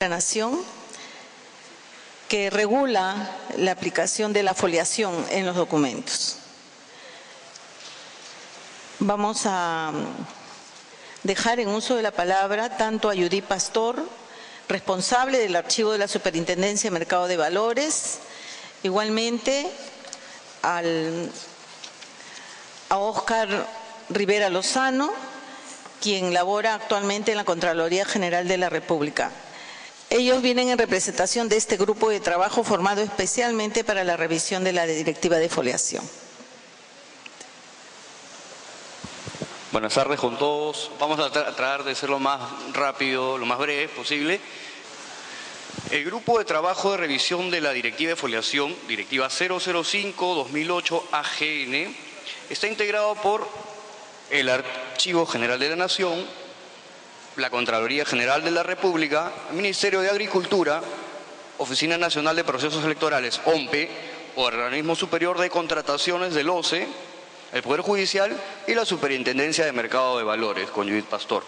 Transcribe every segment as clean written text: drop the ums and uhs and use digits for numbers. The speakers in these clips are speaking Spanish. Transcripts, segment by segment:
la Nación que regula la aplicación de la foliación en los documentos. Vamos a dejar en uso de la palabra tanto a Judith Pastor, responsable del archivo de la Superintendencia de Mercado de Valores, igualmente a Óscar Rivera Lozano, quien labora actualmente en la Contraloría General de la República. Ellos vienen en representación de este grupo de trabajo formado especialmente para la revisión de la Directiva de Foliación. Buenas tardes con todos. Vamos a tratar de ser lo más rápido, lo más breve posible. El grupo de trabajo de revisión de la Directiva de Foliación, Directiva 005-2008-AGN, está integrado por el Archivo General de la Nación, la Contraloría General de la República, el Ministerio de Agricultura, Oficina Nacional de Procesos Electorales, OMPE, Organismo Superior de Contrataciones del OCE, el Poder Judicial y la Superintendencia de Mercado de Valores, con Judith Pastor.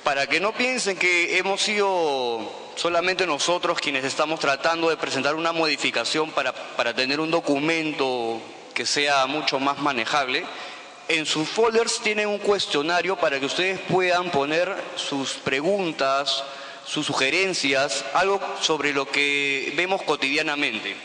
Para que no piensen que hemos sido solamente nosotros quienes estamos tratando de presentar una modificación para tener un documento que sea mucho más manejable, en sus folders tienen un cuestionario para que ustedes puedan poner sus preguntas, sus sugerencias, algo sobre lo que vemos cotidianamente.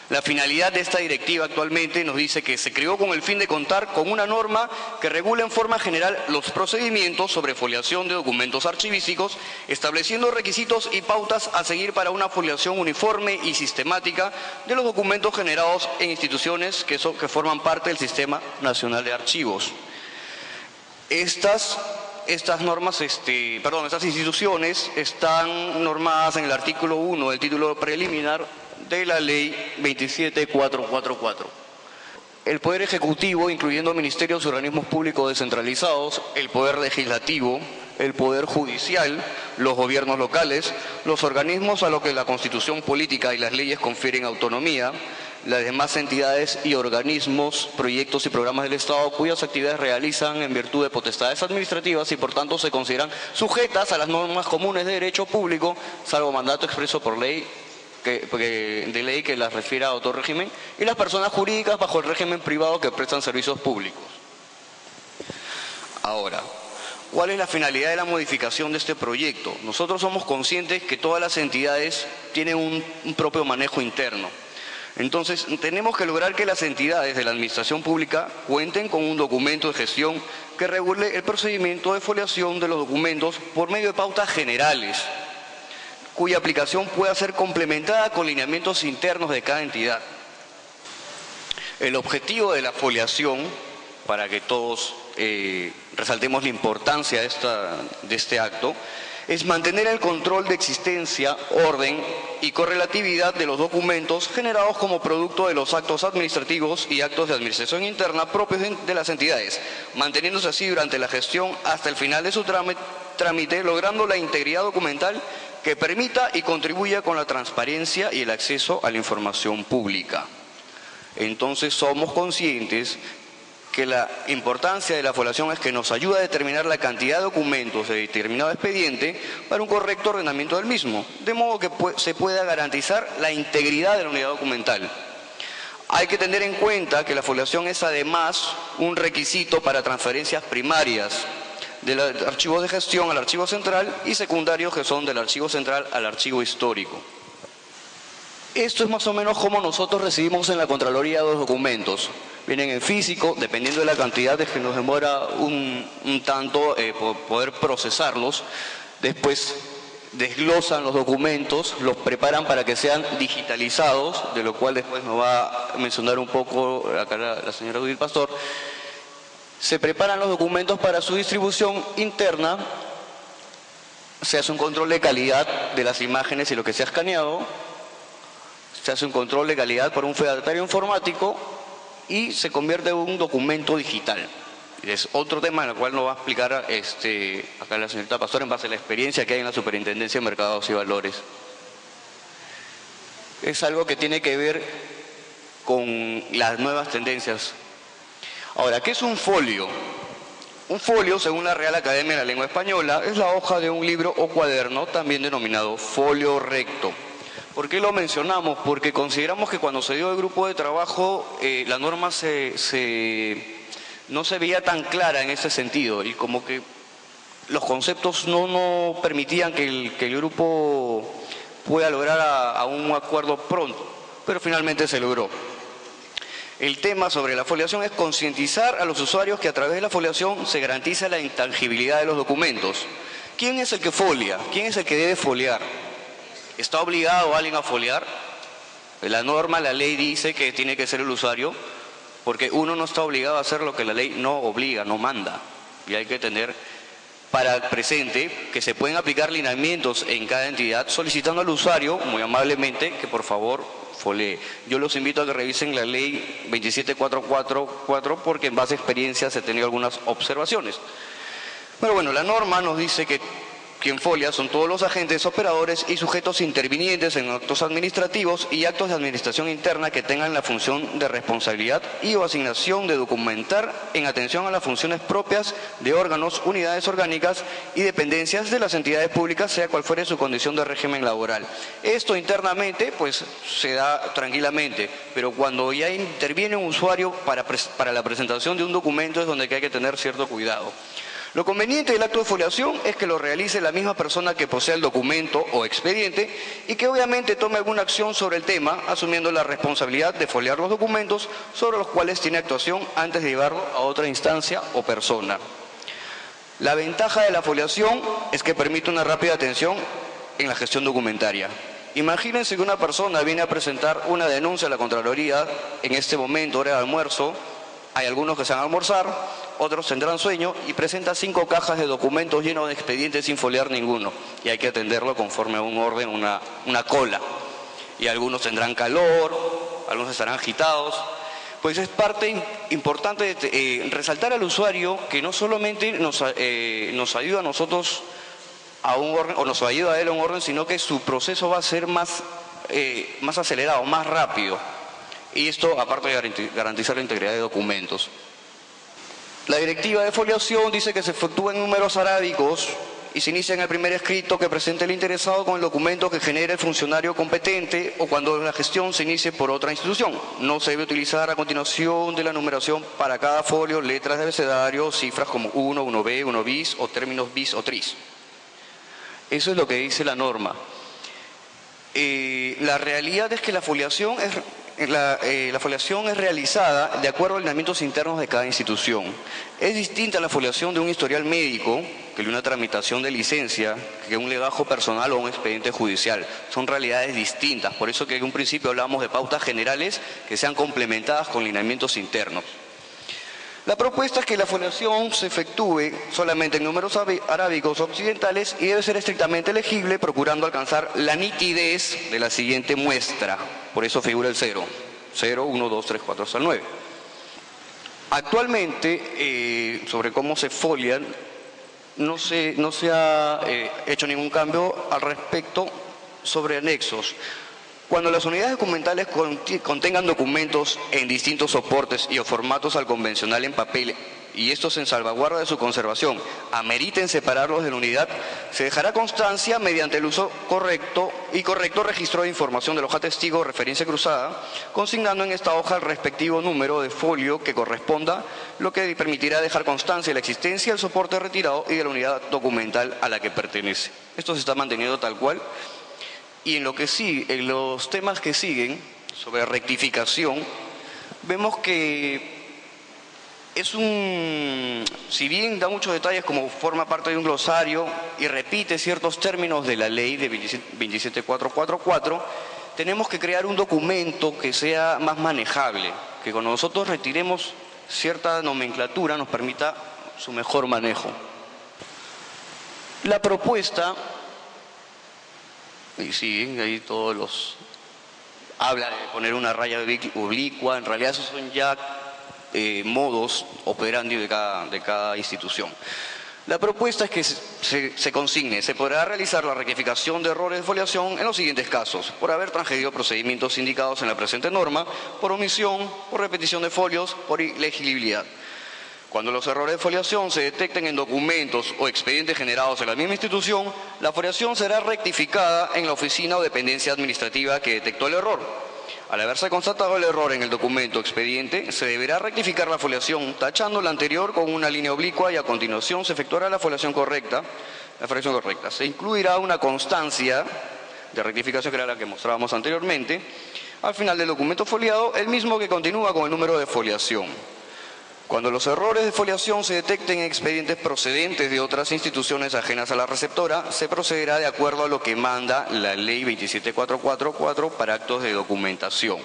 La finalidad de esta directiva actualmente nos dice que se creó con el fin de contar con una norma que regula en forma general los procedimientos sobre foliación de documentos archivísticos, estableciendo requisitos y pautas a seguir para una foliación uniforme y sistemática de los documentos generados en instituciones que forman parte del Sistema Nacional de Archivos. Estas instituciones están normadas en el artículo 1 del título preliminar de la Ley 27444. El Poder Ejecutivo, incluyendo ministerios y organismos públicos descentralizados, el Poder Legislativo, el Poder Judicial, los gobiernos locales, los organismos a los que la Constitución política y las leyes confieren autonomía, las demás entidades y organismos, proyectos y programas del Estado cuyas actividades realizan en virtud de potestades administrativas y por tanto se consideran sujetas a las normas comunes de derecho público, salvo mandato expreso por ley de ley que las refiere a otro régimen, y las personas jurídicas bajo el régimen privado que prestan servicios públicos. Ahora, ¿cuál es la finalidad de la modificación de este proyecto? Nosotros somos conscientes que todas las entidades tienen un propio manejo interno. Entonces, tenemos que lograr que las entidades de la administración pública cuenten con un documento de gestión que regule el procedimiento de foliación de los documentos por medio de pautas generales, cuya aplicación pueda ser complementada con lineamientos internos de cada entidad. El objetivo de la foliación, para que todos resaltemos la importancia de este acto, es mantener el control de existencia, orden y correlatividad de los documentos generados como producto de los actos administrativos y actos de administración interna propios de las entidades, manteniéndose así durante la gestión hasta el final de su trámite, logrando la integridad documental que permita y contribuya con la transparencia y el acceso a la información pública. Entonces somos conscientes que la importancia de la foliación es que nos ayuda a determinar la cantidad de documentos de determinado expediente para un correcto ordenamiento del mismo, de modo que se pueda garantizar la integridad de la unidad documental. Hay que tener en cuenta que la foliación es además un requisito para transferencias primarias del archivo de gestión al archivo central y secundarios que son del archivo central al archivo histórico. Esto es más o menos como nosotros recibimos en la Contraloría los documentos. Vienen en físico, dependiendo de la cantidad de que nos demora un tanto poder procesarlos. Después desglosan los documentos, los preparan para que sean digitalizados, de lo cual después nos va a mencionar un poco acá la señora Judith Pastor. Se preparan los documentos para su distribución interna, se hace un control de calidad de las imágenes y lo que se ha escaneado, se hace un control de calidad por un fedatario informático y se convierte en un documento digital. Es otro tema en el cual nos va a explicar acá la señorita Pastor en base a la experiencia que hay en la Superintendencia de Mercados y Valores. Es algo que tiene que ver con las nuevas tendencias. Ahora, ¿qué es un folio? Un folio, según la Real Academia de la Lengua Española, es la hoja de un libro o cuaderno, también denominado folio recto. ¿Por qué lo mencionamos? Porque consideramos que cuando se dio el grupo de trabajo, la norma no se veía tan clara en ese sentido, y como que los conceptos no permitían que el grupo pueda lograr a un acuerdo pronto, pero finalmente se logró. El tema sobre la foliación es concientizar a los usuarios que a través de la foliación se garantiza la intangibilidad de los documentos. ¿Quién es el que folia? ¿Quién es el que debe foliar? ¿Está obligado alguien a foliar? La norma, la ley dice que tiene que ser el usuario, porque uno no está obligado a hacer lo que la ley no obliga, no manda. Y hay que tener para el presente que se pueden aplicar lineamientos en cada entidad, solicitando al usuario, muy amablemente, que por favor folee. Yo los invito a que revisen la ley 27444 porque en base a experiencias he tenido algunas observaciones. Pero bueno, la norma nos dice que quien folia son todos los agentes operadores y sujetos intervinientes en actos administrativos y actos de administración interna que tengan la función de responsabilidad y o asignación de documentar en atención a las funciones propias de órganos, unidades orgánicas y dependencias de las entidades públicas, sea cual fuere su condición de régimen laboral. Esto internamente pues se da tranquilamente, pero cuando ya interviene un usuario para la presentación de un documento es donde hay que tener cierto cuidado. Lo conveniente del acto de foliación es que lo realice la misma persona que posea el documento o expediente y que obviamente tome alguna acción sobre el tema, asumiendo la responsabilidad de foliar los documentos sobre los cuales tiene actuación antes de llevarlo a otra instancia o persona. La ventaja de la foliación es que permite una rápida atención en la gestión documentaria. Imagínense que una persona viene a presentar una denuncia a la Contraloría en este momento, hora de almuerzo. Hay algunos que se van a almorzar, otros tendrán sueño y presenta 5 cajas de documentos llenos de expedientes sin foliar ninguno. Y hay que atenderlo conforme a un orden, una cola. Y algunos tendrán calor, algunos estarán agitados. Pues es parte importante de resaltar al usuario que no solamente nos ayuda a nosotros a un orden, o nos ayuda a él a un orden, sino que su proceso va a ser más acelerado, más rápido. Y esto aparte de garantizar la integridad de documentos. La directiva de foliación dice que se efectúa en números arábicos y se inicia en el primer escrito que presente el interesado con el documento que genere el funcionario competente o cuando la gestión se inicie por otra institución. No se debe utilizar a continuación de la numeración para cada folio letras de abecedario, cifras como 1, 1B, 1 bis o términos bis o tris. Eso es lo que dice la norma. La realidad es que la foliación es realizada de acuerdo a lineamientos internos de cada institución. Es distinta la foliación de un historial médico que de una tramitación de licencia, que un legajo personal o un expediente judicial. Son realidades distintas, por eso que en un principio hablamos de pautas generales que sean complementadas con lineamientos internos. La propuesta es que la foliación se efectúe solamente en números arábicos occidentales y debe ser estrictamente legible, procurando alcanzar la nitidez de la siguiente muestra. Por eso figura el 0. 0, 1, 2, 3, 4 hasta el 9. Actualmente, sobre cómo se folian, no se ha hecho ningún cambio al respecto sobre anexos. Cuando las unidades documentales contengan documentos en distintos soportes y o formatos al convencional en papel y estos en salvaguarda de su conservación ameriten separarlos de la unidad, se dejará constancia mediante el uso correcto registro de información de la hoja testigo o referencia cruzada, consignando en esta hoja el respectivo número de folio que corresponda, lo que permitirá dejar constancia de la existencia del soporte retirado y de la unidad documental a la que pertenece. Esto se está manteniendo tal cual. Y en los temas que siguen, sobre rectificación, vemos que si bien da muchos detalles como forma parte de un glosario y repite ciertos términos de la ley de 27444, tenemos que crear un documento que sea más manejable, que cuando nosotros retiremos cierta nomenclatura nos permita su mejor manejo. La propuesta... Y siguen ahí todos los... Habla de poner una raya oblicua, en realidad esos son ya modos operandi de cada institución. La propuesta es que se consigne, se podrá realizar la rectificación de errores de foliación en los siguientes casos: por haber transgredido procedimientos indicados en la presente norma, por omisión, por repetición de folios, por ilegibilidad. Cuando los errores de foliación se detecten en documentos o expedientes generados en la misma institución, la foliación será rectificada en la oficina o dependencia administrativa que detectó el error. Al haberse constatado el error en el documento o expediente, se deberá rectificar la foliación tachando la anterior con una línea oblicua y a continuación se efectuará la foliación correcta. Se incluirá una constancia de rectificación, que era la que mostrábamos anteriormente, al final del documento foliado, el mismo que continúa con el número de foliación. Cuando los errores de foliación se detecten en expedientes procedentes de otras instituciones ajenas a la receptora, se procederá de acuerdo a lo que manda la Ley 27444 para actos de documentación.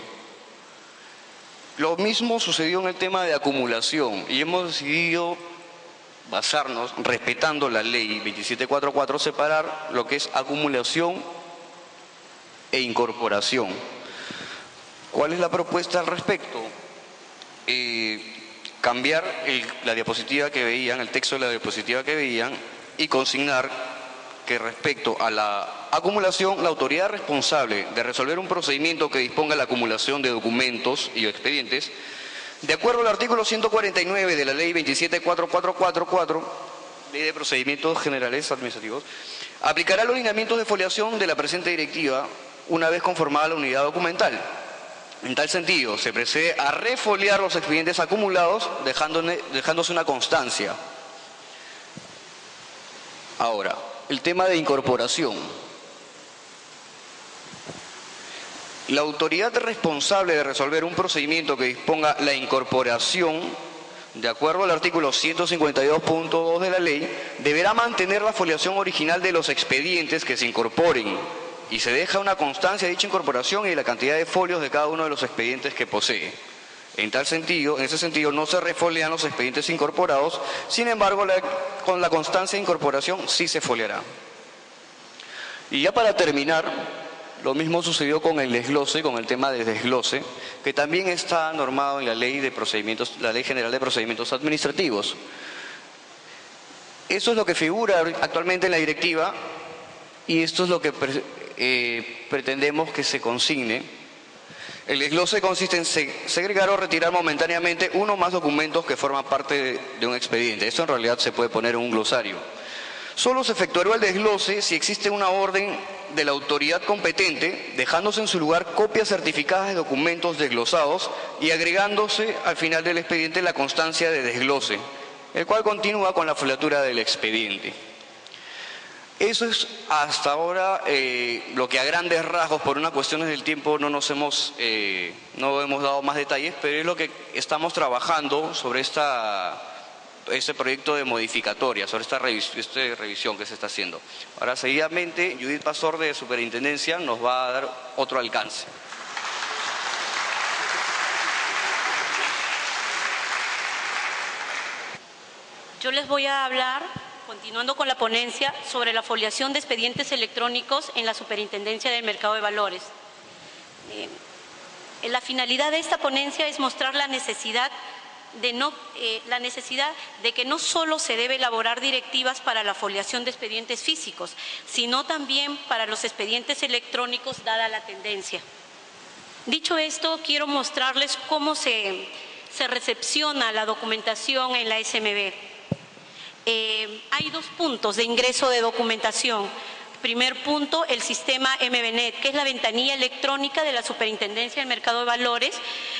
Lo mismo sucedió en el tema de acumulación y hemos decidido basarnos, respetando la Ley 27444, separar lo que es acumulación e incorporación. ¿Cuál es la propuesta al respecto? Cambiar la diapositiva que veían, el texto de la diapositiva que veían, y consignar que respecto a la acumulación, la autoridad responsable de resolver un procedimiento que disponga la acumulación de documentos y expedientes, de acuerdo al artículo 149 de la Ley 27444, Ley de Procedimientos Generales Administrativos, aplicará los lineamientos de foliación de la presente directiva una vez conformada la unidad documental. En tal sentido, se procede a refoliar los expedientes acumulados dejándose una constancia. Ahora, el tema de incorporación. La autoridad responsable de resolver un procedimiento que disponga la incorporación, de acuerdo al artículo 152.2 de la ley, deberá mantener la foliación original de los expedientes que se incorporen y se deja una constancia de dicha incorporación y la cantidad de folios de cada uno de los expedientes que posee. En ese sentido, no se refolian los expedientes incorporados, sin embargo, con la constancia de incorporación sí se foliará. Y ya para terminar, lo mismo sucedió con el desglose, con el tema de desglose, que también está normado en la Ley General de Procedimientos Administrativos. Eso es lo que figura actualmente en la directiva y esto es lo que pretendemos que se consigne. El desglose consiste en segregar o retirar momentáneamente uno o más documentos que forman parte de un expediente. Esto en realidad se puede poner en un glosario. Solo se efectuará el desglose si existe una orden de la autoridad competente, dejándose en su lugar copias certificadas de documentos desglosados y agregándose al final del expediente la constancia de desglose, el cual continúa con la foliatura del expediente. Eso es hasta ahora lo que a grandes rasgos, por unas cuestiones del tiempo, no hemos dado más detalles, pero es lo que estamos trabajando sobre este proyecto de modificatoria, sobre esta revisión que se está haciendo. Ahora, seguidamente, Judith Pastor de Superintendencia nos va a dar otro alcance. Yo les voy a hablar, continuando con la ponencia, sobre la foliación de expedientes electrónicos en la Superintendencia del Mercado de Valores. La finalidad de esta ponencia es mostrar la necesidad de que no solo se debe elaborar directivas para la foliación de expedientes físicos, sino también para los expedientes electrónicos, dada la tendencia. Dicho esto, quiero mostrarles cómo se recepciona la documentación en la SMB. Hay dos puntos de ingreso de documentación. Primer punto, el sistema MBNet, que es la ventanilla electrónica de la Superintendencia del Mercado de Valores,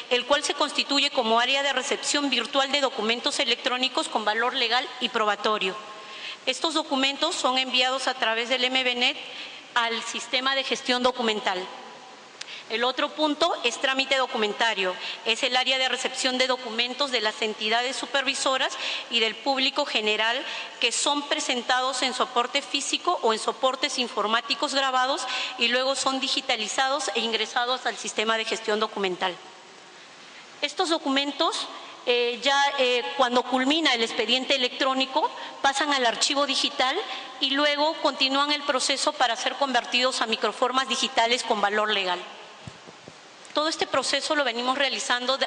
el cual se constituye como área de recepción virtual de documentos electrónicos con valor legal y probatorio. Estos documentos son enviados a través del MBNet al sistema de gestión documental. El otro punto es trámite documentario, es el área de recepción de documentos de las entidades supervisoras y del público general que son presentados en soporte físico o en soportes informáticos grabados y luego son digitalizados e ingresados al sistema de gestión documental. Estos documentos cuando culmina el expediente electrónico pasan al archivo digital y luego continúan el proceso para ser convertidos a microformas digitales con valor legal. Todo este proceso lo venimos realizando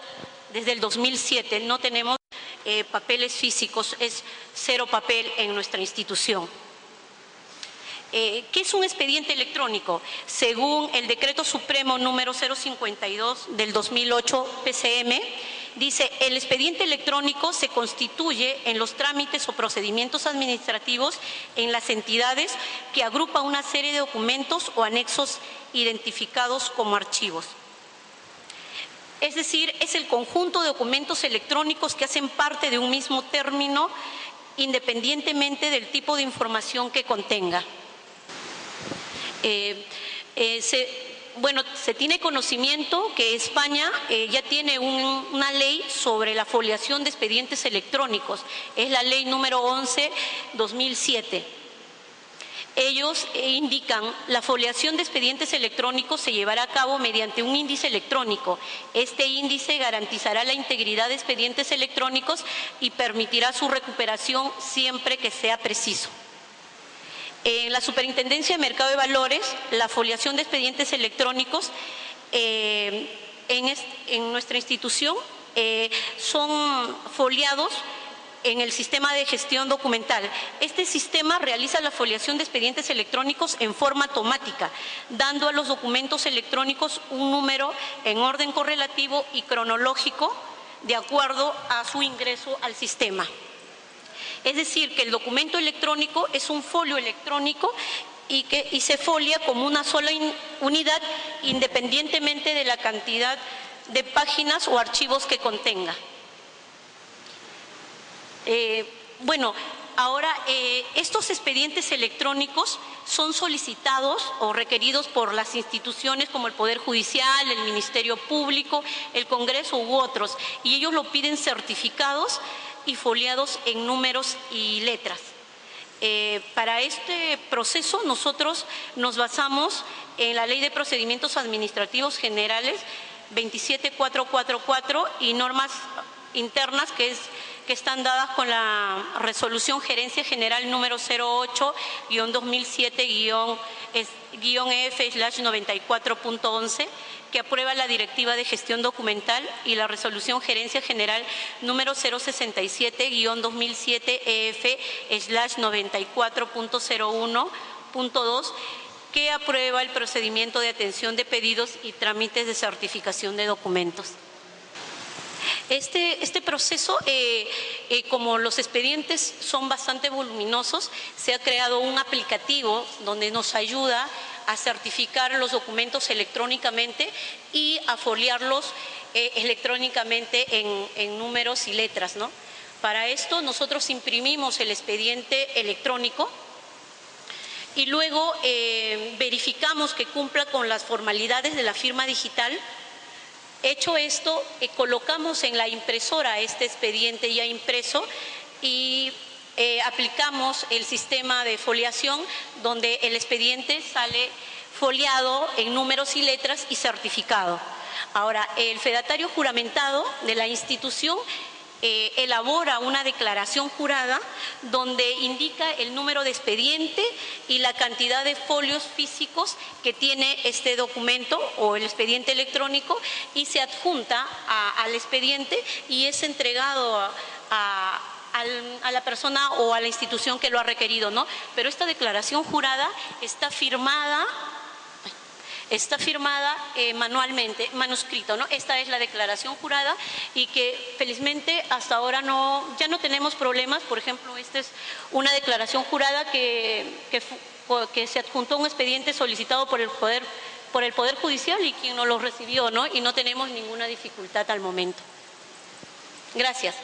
desde el 2007. No tenemos papeles físicos, es cero papel en nuestra institución. ¿Qué es un expediente electrónico? Según el Decreto Supremo número 052 del 2008 PCM, Dice, el expediente electrónico se constituye en los trámites o procedimientos administrativos en las entidades que agrupa una serie de documentos o anexos identificados como archivos. Es decir, es el conjunto de documentos electrónicos que hacen parte de un mismo término, independientemente del tipo de información que contenga. Se tiene conocimiento que España ya tiene una ley sobre la foliación de expedientes electrónicos. Es la ley número 11/2007. Ellos indican, la foliación de expedientes electrónicos se llevará a cabo mediante un índice electrónico. Este índice garantizará la integridad de expedientes electrónicos y permitirá su recuperación siempre que sea preciso. En la Superintendencia de Mercado de Valores, la foliación de expedientes electrónicos en nuestra institución son foliados en el sistema de gestión documental. Este sistema realiza la foliación de expedientes electrónicos en forma automática, dando a los documentos electrónicos un número en orden correlativo y cronológico de acuerdo a su ingreso al sistema. Es decir, que el documento electrónico es un folio electrónico y se folia como una sola unidad independientemente de la cantidad de páginas o archivos que contenga. Ahora, estos expedientes electrónicos son solicitados o requeridos por las instituciones como el Poder Judicial, el Ministerio Público, el Congreso u otros, y ellos lo piden certificados y foliados en números y letras. Para este proceso nosotros nos basamos en la Ley de Procedimientos Administrativos Generales 27444 y normas internas que están dadas con la Resolución Gerencia General número 08-2007-EF/94.11 que aprueba la Directiva de Gestión Documental y la Resolución Gerencia General número 067-2007-EF/94.01.2 que aprueba el procedimiento de atención de pedidos y trámites de certificación de documentos. Este proceso, como los expedientes son bastante voluminosos, se ha creado un aplicativo donde nos ayuda a certificar los documentos electrónicamente y a foliarlos electrónicamente en números y letras, ¿no? Para esto nosotros imprimimos el expediente electrónico y luego verificamos que cumpla con las formalidades de la firma digital. Hecho esto, colocamos en la impresora este expediente ya impreso y aplicamos el sistema de foliación donde el expediente sale foliado en números y letras y certificado. Ahora, el fedatario juramentado de la institución elabora una declaración jurada donde indica el número de expediente y la cantidad de folios físicos que tiene este documento o el expediente electrónico y se adjunta al expediente y es entregado a la persona o a la institución que lo ha requerido, ¿no? Pero esta declaración jurada está firmada manualmente, manuscrito, ¿no? Esta es la declaración jurada y que felizmente hasta ahora ya no tenemos problemas. Por ejemplo, esta es una declaración jurada que se adjuntó a un expediente solicitado por el Poder Judicial y quien no lo recibió, ¿no? Y no tenemos ninguna dificultad al momento. Gracias.